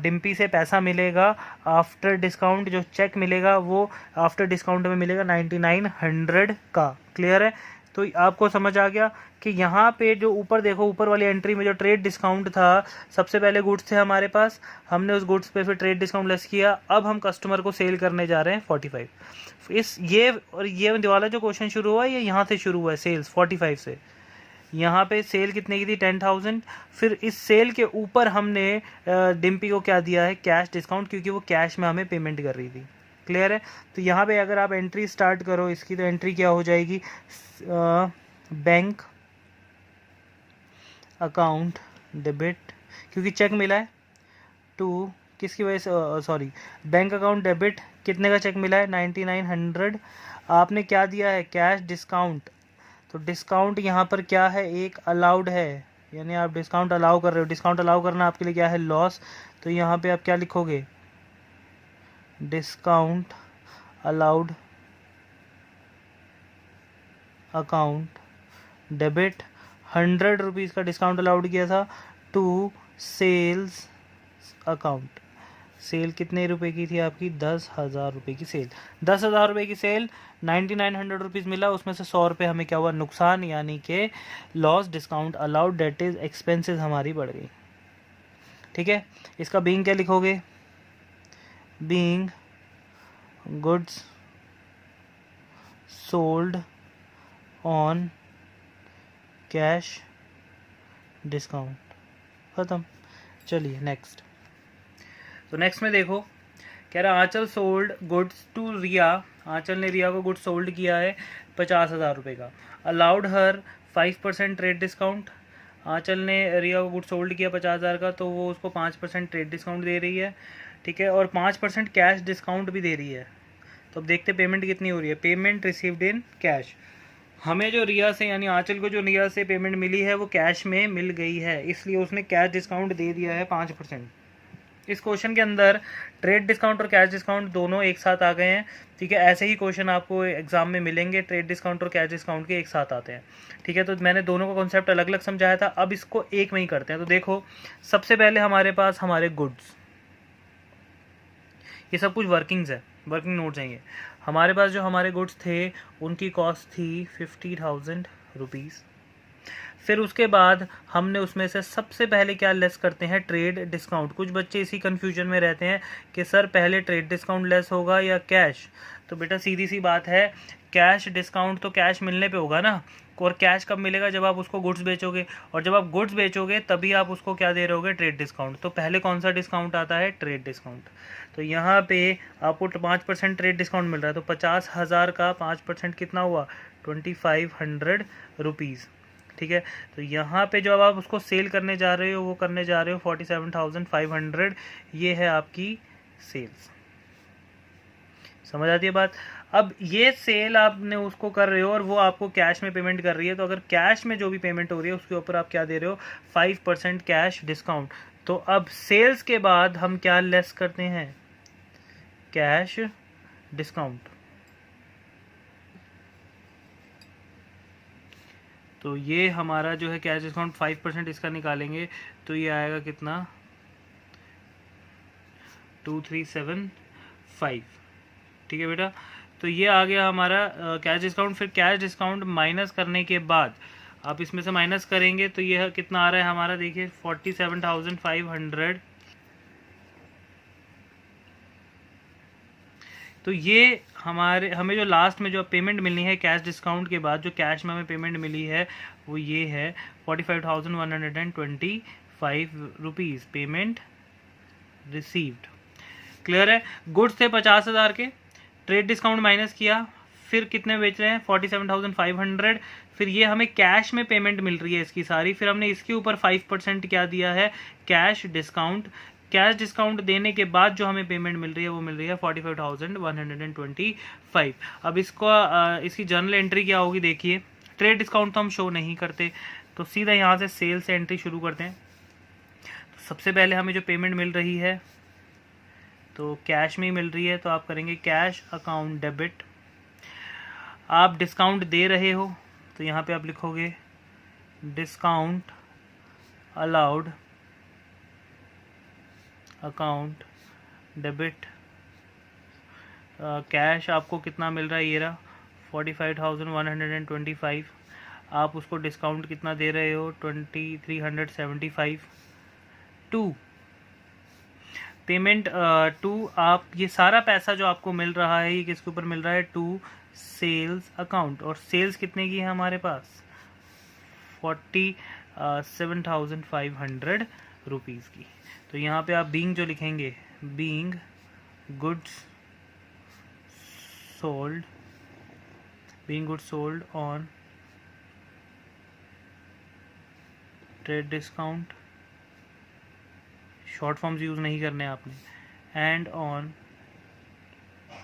[SPEAKER 1] डिम्पी से पैसा मिलेगा आफ्टर डिस्काउंट, जो चेक मिलेगा वो आफ्टर डिस्काउंट में मिलेगा 9900 का। क्लियर है? तो आपको समझ आ गया कि यहाँ पे जो ऊपर देखो, ऊपर वाली एंट्री में जो ट्रेड डिस्काउंट था, सबसे पहले गुड्स थे हमारे पास, हमने उस गुड्स पे फिर ट्रेड डिस्काउंट लेस किया। अब हम कस्टमर को सेल करने जा रहे हैं 45। ये वाला जो क्वेश्चन शुरू हुआ ये यहाँ से शुरू हुआ है, सेल्स 45 से। यहाँ पे सेल कितने की थी 10,000। फिर इस सेल के ऊपर हमने डिम्पी को क्या दिया है, कैश डिस्काउंट, क्योंकि वो कैश में हमें पेमेंट कर रही थी। क्लियर है? तो यहाँ पे अगर आप एंट्री स्टार्ट करो इसकी, तो एंट्री क्या हो जाएगी, बैंक अकाउंट डेबिट, क्योंकि चेक मिला है टू किसकी वजह से, सॉरी, बैंक अकाउंट डेबिट, कितने का चेक मिला है 9900। आपने क्या दिया है, कैश डिस्काउंट। तो डिस्काउंट यहाँ पर क्या है, एक अलाउड है, यानी आप डिस्काउंट अलाउ कर रहे हो। डिस्काउंट अलाउ करना आपके लिए क्या है, लॉस। तो यहाँ पे आप क्या लिखोगे, discount allowed account debit. 100 rupees का डिस्काउंट अलाउड किया था टू सेल्स अकाउंट। सेल कितने रुपए की थी आपकी, 10,000 रुपये की सेल। 10,000 रुपये की सेल, 9900 रुपीज़ मिला, उसमें से 100 रुपये हमें क्या हुआ, नुकसान, यानी कि loss. Discount allowed that is expenses हमारी बढ़ गई। ठीक है, इसका बीइंग क्या लिखोगे, being goods sold on cash discount. खत्म। चलिए नेक्स्ट। तो नेक्स्ट में देखो, कह रहा Anchal sold goods to Riya. Anchal ने रिया को गुड्स सोल्ड किया है 50,000 रुपये का। अलाउड हर 5% ट्रेड डिस्काउंट। आंचल ने रिया को गुड्स सोल्ड किया 50,000 का, तो वो उसको 5% ट्रेड डिस्काउंट दे रही है। ठीक है, और 5% कैश डिस्काउंट भी दे रही है। तो अब देखते पेमेंट कितनी हो रही है, पेमेंट रिसीव्ड इन कैश। हमें जो रिया से, यानी आंचल को जो रिया से पेमेंट मिली है वो कैश में मिल गई है, इसलिए उसने कैश डिस्काउंट दे दिया है 5%। इस क्वेश्चन के अंदर ट्रेड डिस्काउंट और कैश डिस्काउंट दोनों एक साथ आ गए हैं। ठीक है, ऐसे ही क्वेश्चन आपको एग्जाम में मिलेंगे, ट्रेड डिस्काउंट और कैश डिस्काउंट के एक साथ आते हैं। ठीक है, तो मैंने दोनों का कॉन्सेप्ट अलग अलग समझाया था, अब इसको एक में ही करते हैं। तो देखो, सबसे पहले हमारे पास हमारे गुड्स, ये सब कुछ वर्किंग्स है, वर्किंग नोट्स हैं ये। हमारे पास जो हमारे गुड्स थे उनकी कॉस्ट थी 50,000 रुपीज़। फिर उसके बाद हमने उसमें से सबसे पहले क्या लेस करते हैं, ट्रेड डिस्काउंट। कुछ बच्चे इसी कन्फ्यूजन में रहते हैं कि सर पहले ट्रेड डिस्काउंट लेस होगा या कैश। तो बेटा सीधी सी बात है, कैश डिस्काउंट तो कैश मिलने पे होगा ना, और कैश कब मिलेगा, जब आप उसको गुड्स बेचोगे, और जब आप गुड्स बेचोगे तभी आप उसको क्या दे रहे होगे, ट्रेड डिस्काउंट। तो पहले कौन सा डिस्काउंट आता है, ट्रेड डिस्काउंट। तो यहाँ पे आपको 5% ट्रेड डिस्काउंट मिल रहा है, तो 50,000 का 5% कितना हुआ, 2500 रुपीज़। ठीक है, तो यहाँ पे जब आप उसको सेल करने जा रहे हो, वो करने जा रहे हो 47,500, ये है आपकी सेल्स। समझ आती है बात? अब ये सेल आपने उसको कर रहे हो और वो आपको कैश में पेमेंट कर रही है, तो अगर कैश में जो भी पेमेंट हो रही है उसके ऊपर आप क्या दे रहे हो, 5% कैश डिस्काउंट। तो अब सेल्स के बाद हम क्या लेस करते हैं, कैश डिस्काउंट। तो ये हमारा जो है कैश डिस्काउंट 5% इसका निकालेंगे, तो ये आएगा कितना, 2375। ठीक है बेटा, तो ये आ गया हमारा कैश डिस्काउंट। फिर कैश डिस्काउंट माइनस करने के बाद आप इसमें से माइनस करेंगे तो ये कितना आ रहा है हमारा, देखिए 47,500। तो ये हमें जो लास्ट में जो पेमेंट मिलनी है कैश डिस्काउंट के बाद, जो कैश में हमें पेमेंट मिली है वो ये है 45,125 रुपीज़, पेमेंट रिसीव्ड। क्लियर है? गुड्स थे 50,000 के, ट्रेड डिस्काउंट माइनस किया फिर कितने बेच रहे हैं 47,500, फिर ये हमें कैश में पेमेंट मिल रही है इसकी सारी, फिर हमने इसके ऊपर 5% क्या दिया है, कैश डिस्काउंट। कैश डिस्काउंट देने के बाद जो हमें पेमेंट मिल रही है वो मिल रही है 45,125। अब इसकी जर्नल एंट्री क्या होगी देखिए। ट्रेड डिस्काउंट तो हम शो नहीं करते, तो सीधा यहाँ से सेल से एंट्री शुरू करते हैं। तो सबसे पहले हमें जो पेमेंट मिल रही है तो कैश में ही मिल रही है, तो आप करेंगे कैश अकाउंट डेबिट। आप डिस्काउंट दे रहे हो तो यहाँ पे आप लिखोगे discount allowed account debit. Cash आपको कितना मिल रहा है, ये रहा 45,125। आप उसको डिस्काउंट कितना दे रहे हो 2,375 टू पेमेंट टू। आप ये सारा पैसा जो आपको मिल रहा है ये किसके ऊपर मिल रहा है, टू सेल्स अकाउंट। और सेल्स कितने की है हमारे पास 47,500 रुपीज़ की। तो यहाँ पे आप बीइंग जो लिखेंगे, being goods sold on trade discount, short forms use नहीं करने आपने, एंड ऑन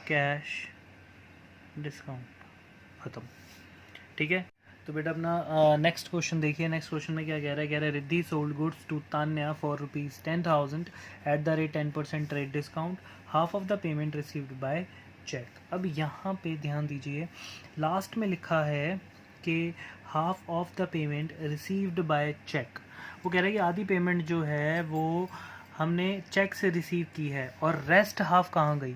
[SPEAKER 1] कैश डिस्काउंट, ख़त्म। ठीक है। तो बेटा अपना नेक्स्ट क्वेश्चन देखिए। नेक्स्ट क्वेश्चन में क्या कह रहा है, Riddhi sold goods to Tanya for ₹10,000 at the rate 10% trade discount, half of the payment received by cheque. अब यहाँ पे ध्यान दीजिए, लास्ट में लिखा है कि half of the payment received by cheque. वो कह रहा है कि आधी पेमेंट जो है वो हमने चेक से रिसीव की है और रेस्ट हाफ कहाँ गई।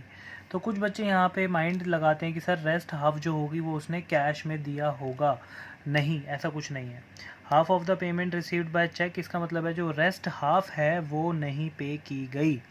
[SPEAKER 1] तो कुछ बच्चे यहाँ पे माइंड लगाते हैं कि सर रेस्ट हाफ जो होगी वो उसने कैश में दिया होगा। नहीं, ऐसा कुछ नहीं है। Half of the payment received by cheque, इसका मतलब है जो रेस्ट हाफ है वो नहीं पे की गई।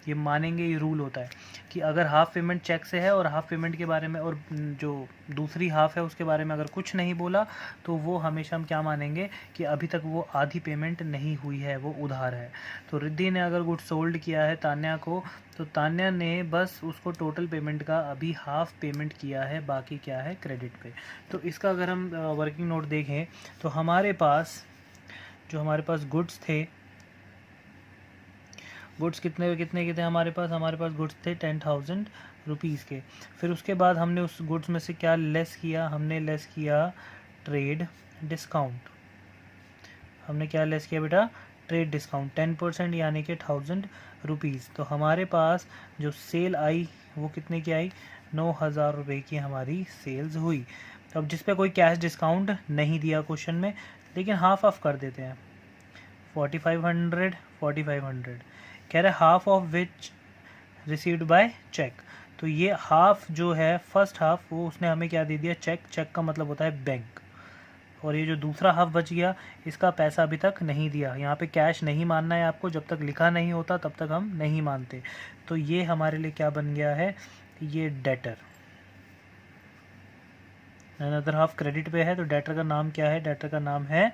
[SPEAKER 1] ये मानेंगे, ये रूल होता है कि अगर हाफ पेमेंट चेक से है और हाफ पेमेंट के बारे में और जो दूसरी हाफ है उसके बारे में अगर कुछ नहीं बोला तो वो हमेशा हम क्या मानेंगे कि अभी तक वो आधी पेमेंट नहीं हुई है, वो उधार है। तो रिद्धि ने अगर गुड सोल्ड किया है तान्या को, तो तान्या ने बस उसको टोटल पेमेंट का अभी हाफ पेमेंट किया है, बाकी क्या है क्रेडिट पे। तो इसका अगर हम वर्किंग नोट देखें तो हमारे पास गुड्स थे, गुड्स कितने के थे हमारे पास गुड्स थे 10,000 रुपीज़ के। फिर उसके बाद हमने उस गुड्स में से क्या लेस किया, हमने लेस किया ट्रेड डिस्काउंट। हमने क्या लेस किया बेटा, ट्रेड डिस्काउंट 10% यानी कि 1,000 रुपीज़। तो हमारे पास जो सेल आई वो कितने की आई, 9,000 रुपये की हमारी सेल्स हुई। अब जिस पे कोई कैश डिस्काउंट नहीं दिया क्वेश्चन में, लेकिन हाफ ऑफ कर देते हैं, 4,500 कह रहे half of which received by cheque. तो ये हाफ जो है फर्स्ट हाफ वो उसने हमें क्या दे दिया, चेक। चेक का मतलब होता है बैंक। और ये जो दूसरा हाफ बच गया इसका पैसा अभी तक नहीं दिया। यहाँ पे कैश नहीं मानना है आपको, जब तक लिखा नहीं होता तब तक हम नहीं मानते। तो ये हमारे लिए क्या बन गया है, ये डेटर। अनदर हाफ क्रेडिट पे है, तो डेटर का नाम क्या है, डेटर का नाम है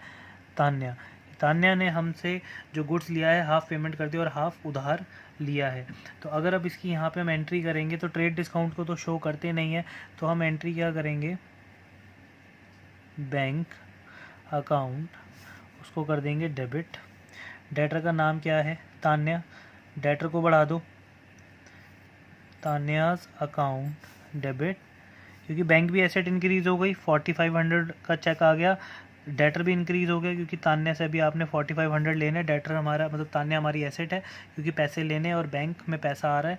[SPEAKER 1] तान्या। तान्या ने हमसे जो गुड्स लिया है हाफ पेमेंट कर दिया और हाफ उधार लिया है। तो अगर अब इसकी यहाँ पे हम एंट्री करेंगे तो ट्रेड डिस्काउंट को तो शो करते नहीं है, तो हम एंट्री क्या करेंगे, बैंक अकाउंट, उसको कर देंगे डेबिट। डेटर का नाम क्या है, तान्या। डेटर को बढ़ा दो, तान्याज अकाउंट डेबिट, क्योंकि बैंक भी एसेट इंक्रीज़ हो गई, 4,500 का चेक आ गया। डेटर भी इंक्रीज़ हो गया क्योंकि तान्या से अभी आपने 4,500 लेने। डेटर हमारा मतलब तान्या हमारी एसेट है क्योंकि पैसे लेने और बैंक में पैसा आ रहा है,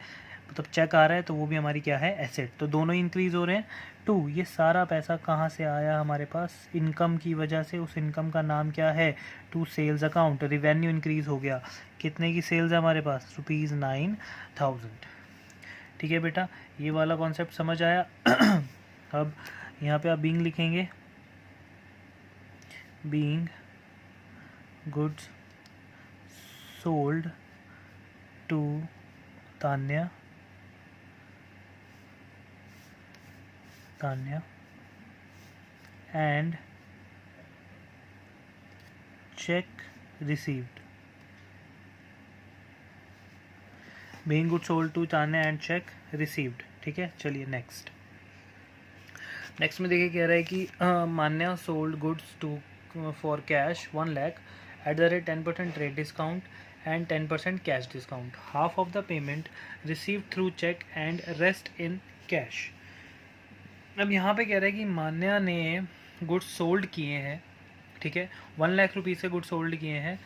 [SPEAKER 1] मतलब चेक आ रहा है, तो वो भी हमारी क्या है, एसेट। तो दोनों ही इंक्रीज़ हो रहे हैं। टू, ये सारा पैसा कहाँ से आया हमारे पास, इनकम की वजह से। उस इनकम का नाम क्या है, to sales account. Revenue increase हो गया, कितने की सेल्स है हमारे पास, ₹9,000। ठीक है बेटा, ये वाला कॉन्सेप्ट समझ आया। अब यहाँ पे आप बीइंग लिखेंगे, being goods sold to Tanya and cheque received. Being goods sold to Tanya and cheque received. ठीक है, चलिए नेक्स्ट। नेक्स्ट में देखिए कह रहा है कि Manya sold goods to for cash 1 lakh at the rate 10% trade discount and 10% cash discount, half of the payment receive through cheque and rest in cash. अब यहाँ पे कह रहा है कि मान्या ने गुड्स सोल्ड किए हैं, ठीक है, 1 लाख रुपीज़ से गुड्स सोल्ड किए हैं,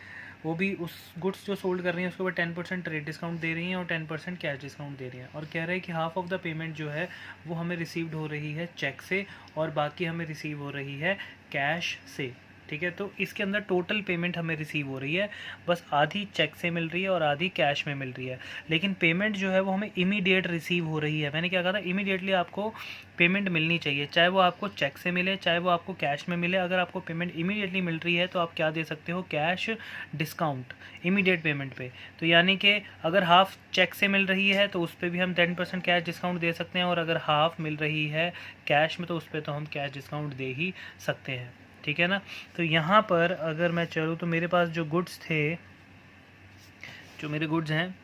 [SPEAKER 1] वो भी उस गुड्स जो सोल्ड कर रही हैं उसके ऊपर 10% ट्रेड डिस्काउंट दे रही हैं और 10% कैश डिस्काउंट दे रही हैं, और कह रहा है कि हाफ ऑफ द पेमेंट जो है वो हमें रिसीव्ड हो रही है चेक से और बाकी हमें रिसीव हो रही है कैश से, ठीक है। तो इसके अंदर टोटल पेमेंट हमें रिसीव हो रही है, बस आधी चेक से मिल रही है और आधी कैश में मिल रही है, लेकिन पेमेंट जो है वो हमें इमीडिएट रिसीव हो रही है। मैंने क्या कहा था, इमीडिएटली आपको पेमेंट मिलनी चाहिए, चाहे वो आपको चेक से मिले चाहे वो आपको कैश में मिले। अगर आपको पेमेंट इमीडिएटली मिल रही है तो आप क्या दे सकते हो, कैश डिस्काउंट इमीडिएट पेमेंट पे। तो यानी कि अगर हाफ चेक से मिल रही है तो उस पर भी हम 10% कैश डिस्काउंट दे सकते हैं, और अगर हाफ मिल रही है कैश में तो उस पर तो हम कैश डिस्काउंट दे ही सकते हैं, ठीक है ना। तो यहाँ पर अगर मैं चलूँ तो मेरे पास जो गुड्स थे, जो मेरे गुड्स हैं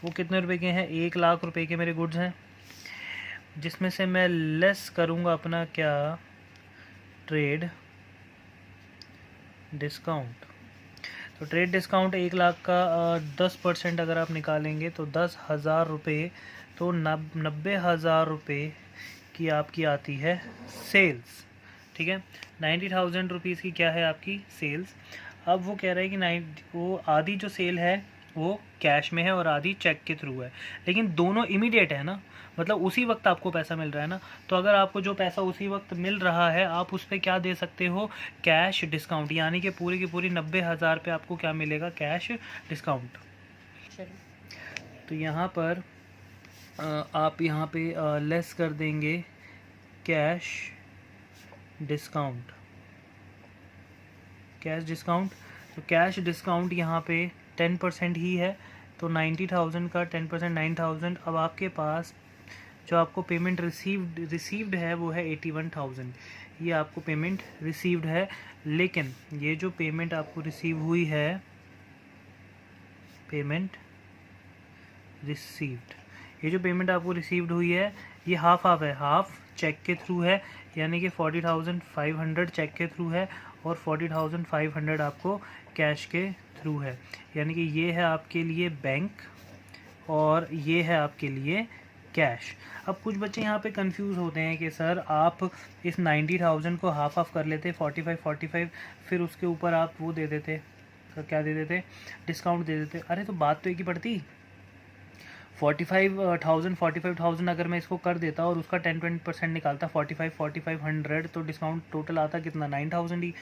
[SPEAKER 1] वो कितने रुपए के हैं, 1 लाख रुपए के मेरे गुड्स हैं, जिसमें से मैं लेस करूँगा अपना क्या, ट्रेड डिस्काउंट। तो ट्रेड डिस्काउंट 1 लाख का 10% अगर आप निकालेंगे तो 10,000 रुपये, तो 90,000 रुपये की आपकी आती है सेल्स, ठीक है। 90,000 रुपीज़ की क्या है आपकी सेल्स। अब वो कह रहा है कि वो आधी जो सेल है वो कैश में है और आधी चेक के थ्रू है, लेकिन दोनों इमीडिएट है ना, मतलब उसी वक्त आपको पैसा मिल रहा है ना। तो अगर आपको जो पैसा उसी वक्त मिल रहा है आप उस पर क्या दे सकते हो, कैश डिस्काउंट, यानी कि पूरी की पूरी 90,000 पे आपको क्या मिलेगा, कैश डिस्काउंट। तो यहाँ पर आप यहाँ पे लेस कर देंगे कैश डिस्काउंट, कैश डिस्काउंट। तो कैश डिस्काउंट यहाँ पे 10% ही है, तो 90,000 का 10% 9,000। अब आपके पास जो आपको पेमेंट रिसीव्ड है वो है 81,000, ये आपको पेमेंट रिसीव्ड है। लेकिन ये जो पेमेंट आपको रिसीव हुई है, पेमेंट रिसीव्ड, ये जो पेमेंट आपको रिसीव्ड हुई है ये हाफ हाफ है, हाफ चेक के थ्रू है, यानी कि 40,500 चेक के थ्रू है और 40,500 आपको कैश के थ्रू है, यानी कि ये है आपके लिए बैंक और ये है आपके लिए कैश। अब कुछ बच्चे यहाँ पे कंफ्यूज होते हैं कि सर आप इस 90,000 को हाफ हाफ कर लेते 45, फिर उसके ऊपर आप वो दे देते, तो क्या दे देते, डिस्काउंट दे देते। अरे तो बात तो एक ही पड़ती, 45,000 अगर मैं इसको कर देता और उसका 10-20% निकालता 45,500, तो डिस्काउंट टोटल आता कितना, 9,000 ही।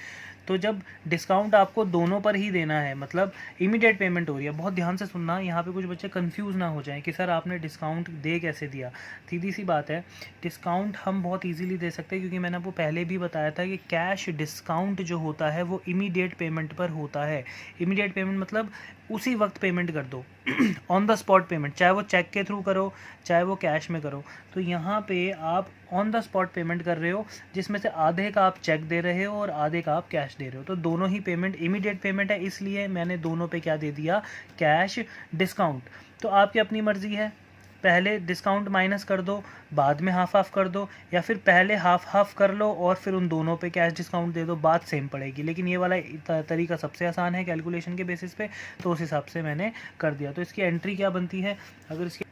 [SPEAKER 1] तो जब डिस्काउंट आपको दोनों पर ही देना है, मतलब इमीडिएट पेमेंट हो रही है, बहुत ध्यान से सुनना, यहाँ पे कुछ बच्चे कंफ्यूज ना हो जाएं कि सर आपने डिस्काउंट दे कैसे दिया। सीधी सी बात है, डिस्काउंट हम बहुत इजीली दे सकते हैं, क्योंकि मैंने आपको पहले भी बताया था कि कैश डिस्काउंट जो होता है वो इमीडिएट पेमेंट पर होता है। इमीडिएट पेमेंट मतलब उसी वक्त पेमेंट कर दो ऑन द स्पॉट पेमेंट, चाहे वो चेक के थ्रू करो चाहे वो कैश में करो। तो यहाँ पे आप ऑन द स्पॉट पेमेंट कर रहे हो, जिसमें से आधे का आप चेक दे रहे हो और आधे का आप कैश दे रहे हो, तो दोनों ही पेमेंट इमीडिएट पेमेंट है, इसलिए मैंने दोनों पे क्या दे दिया, कैश डिस्काउंट। तो आपकी अपनी मर्जी है, पहले डिस्काउंट माइनस कर दो बाद में हाफ हाफ कर दो, या फिर पहले हाफ हाफ कर लो और फिर उन दोनों पे कैश डिस्काउंट दे दो, बात सेम पड़ेगी। लेकिन ये वाला तरीका सबसे आसान है कैलकुलेशन के बेसिस पे, तो उस हिसाब से मैंने कर दिया। तो इसकी एंट्री क्या बनती है, अगर इसकी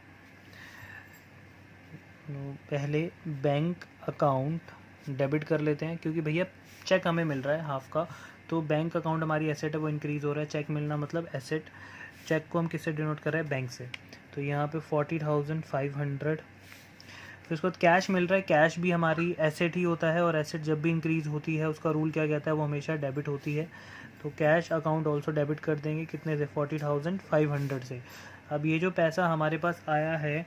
[SPEAKER 1] पहले बैंक अकाउंट डेबिट कर लेते हैं, क्योंकि भैया चेक हमें मिल रहा है हाफ का, तो बैंक अकाउंट हमारी एसेट है वो इंक्रीज़ हो रहा है, चेक मिलना मतलब एसेट, चेक को हम किससे डिनोट कर रहे हैं, बैंक से। तो यहाँ पे 40,500, फिर उसके बाद कैश मिल रहा है, कैश भी हमारी एसेट ही होता है और एसेट जब भी इंक्रीज़ होती है उसका रूल क्या कहता है, वो हमेशा डेबिट होती है। तो कैश अकाउंट ऑल्सो डेबिट कर देंगे, कितने से, 40,500 से। अब ये जो पैसा हमारे पास आया है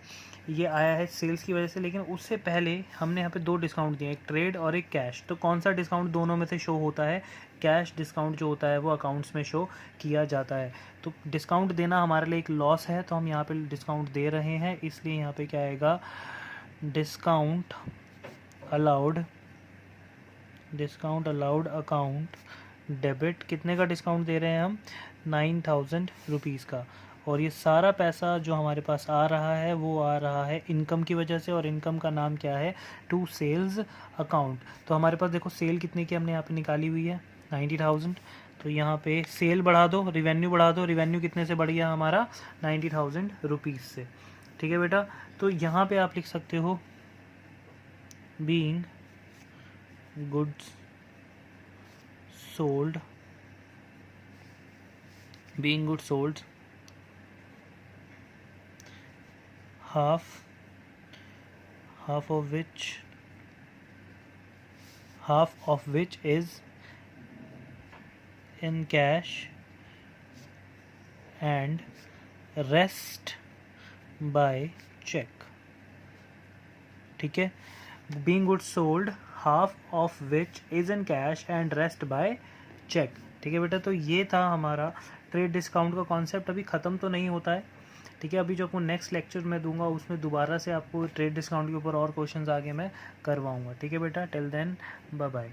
[SPEAKER 1] ये आया है सेल्स की वजह से, लेकिन उससे पहले हमने यहाँ पे 2 डिस्काउंट दिए, एक ट्रेड और एक कैश। तो कौन सा डिस्काउंट दोनों में से शो होता है, कैश डिस्काउंट जो होता है वो अकाउंट्स में शो किया जाता है। तो डिस्काउंट देना हमारे लिए एक लॉस है, तो हम यहाँ पे डिस्काउंट दे रहे हैं, इसलिए यहाँ पे क्या आएगा, डिस्काउंट अलाउड अकाउंट डेबिट। कितने का डिस्काउंट दे रहे हैं हम, 9,000 रुपीज़ का। और ये सारा पैसा जो हमारे पास आ रहा है वो आ रहा है इनकम की वजह से, और इनकम का नाम क्या है, टू सेल्स अकाउंट। तो हमारे पास देखो सेल कितने की हमने यहाँ पे निकाली हुई है, 90,000। तो यहाँ पे सेल बढ़ा दो, रिवेन्यू बढ़ा दो, रिवेन्यू कितने से बढ़ गया हमारा, 90,000 रुपीज़ से। ठीक है बेटा, तो यहाँ पे आप लिख सकते हो being goods sold, being goods sold half of which is in cash and rest by check। ठीक है, being goods sold half of which is in cash and rest by check। ठीक है बेटा, तो ये था हमारा ट्रेड डिस्काउंट का कॉन्सेप्ट। अभी ख़त्म तो नहीं होता है, ठीक है। अभी जो आपको नेक्स्ट लेक्चर में दूंगा उसमें दोबारा से आपको ट्रेड डिस्काउंट के ऊपर और क्वेश्चंस आगे मैं करवाऊंगा। ठीक है बेटा, टिल देन बाय बाय।